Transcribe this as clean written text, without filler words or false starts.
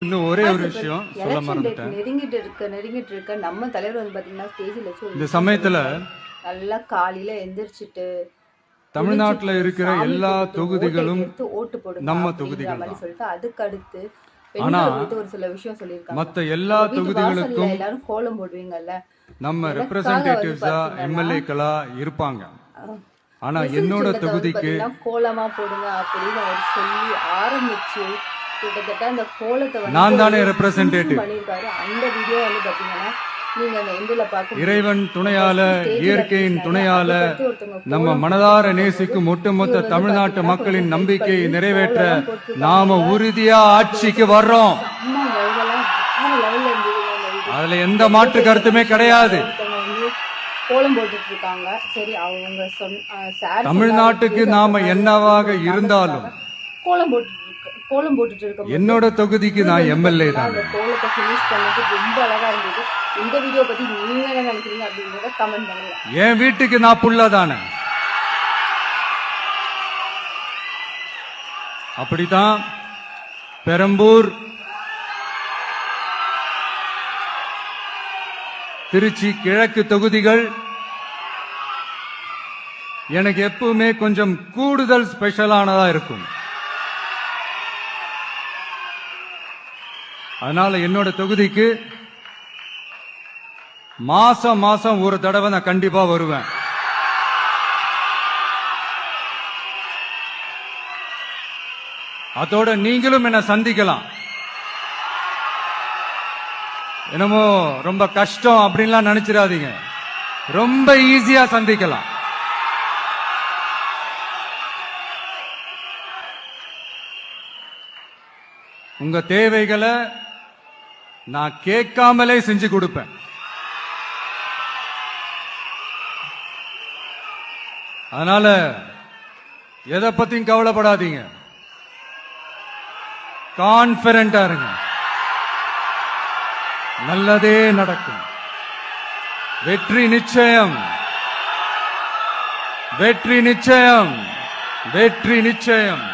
இன்னும் ஒரே ஒரு விஷயம் சொல்ல மறந்துட்டேன். நெருங்கிட்டு இருக்க நம்ம தலைவர் வந்து பாத்தீங்கன்னா ஸ்டேஜ்ல வச்சு இந்த சமயத்துல நல்லா காலையில எந்திரிச்சிட்டு தமிழ்நாட்டுல இருக்கிற எல்லா தொகுதிகளும் ஓட்டு போடுங்க நம்ம தொகுதிகள் தான். சொல்லிட்டு அதுக்கு அடுத்து ஆனா ஒரு சில விஷயம் சொல்லியிருக்காங்க. மத்த எல்லா தொகுதிகளுக்கும் எல்லாரும் கோலம் போடுவீங்கல்ல, நம்ம ரெப்ரசன்டேட்டிவ்ஸா எம்எல்ஏக்களா இருப்பாங்க. ஆனா என்னோட தொகுதிக்கு கோலமா போடுங்க அப்படின்னு அவர் சொல்லி ஆரம்பிச்சு கிட்டத்தட்ட அந்த கோலத்தை நான் தானே ரெப்ரசன்டேட்டிவ் பண்ணியிருக்காரு. அந்த வீடியோ வந்து பாத்தீங்கன்னா நீங்க அந்த எண்டில் பார்க்க இறைவன் துணையால இயற்கையின் துணையால நம்ம மனதார நேசிக்கும் ஒட்டுமொத்த தமிழ்நாட்டு மக்களின் நம்பிக்கையை நிறைவேற்ற நாம உறுதியா ஆட்சிக்கு வர்றோம். அதுல எந்த மாற்று கருத்துமே கிடையாது. கோலம் போட்டுட்டு இருக்காங்க. சரி, அவங்க தமிழ்நாட்டுக்கு நாம என்னவாக இருந்தாலும் கோலம் போட்டுட்டு இருக்க என்னோட தொகுதிக்கு நான் எம்எல்ஏ தான். அந்த கோலத்தை ஃபினிஷ் பண்ணிட்டு ரொம்ப அழகா இருந்தது. இந்த வீடியோ பத்தி நீங்க என்ன நினைக்கிறீங்க அப்படிங்கறத கமெண்ட் பண்ணுங்க. என் வீட்டுக்கு நான் புள்ள தானே, அப்படித்தான் பெரம்பூர், திருச்சி கிழக்கு தொகுதிகள் எனக்கு எப்பவுமே கொஞ்சம் கூடுதல் ஸ்பெஷலானதா இருக்கும். அதனால என்னோட தொகுதிக்கு மாசம் மாசம் ஒரு தடவை நான் கண்டிப்பா வருவேன். அதோட நீங்களும் என்ன சந்திக்கலாம். என்னமோ ரொம்ப கஷ்டம் அப்படின்லாம் நினைச்சிடாதீங்க, ரொம்ப ஈஸியா சந்திக்கலாம். உங்க தேவைகளை நான் கேட்காமலே செஞ்சு கொடுப்பேன். அதனால எதை பத்தியும் கவலைப்படாதீங்க, கான்பிடென்டா இருங்க, நல்லதே நடக்கும். வெற்றி நிச்சயம், வெற்றி நிச்சயம், வெற்றி நிச்சயம்.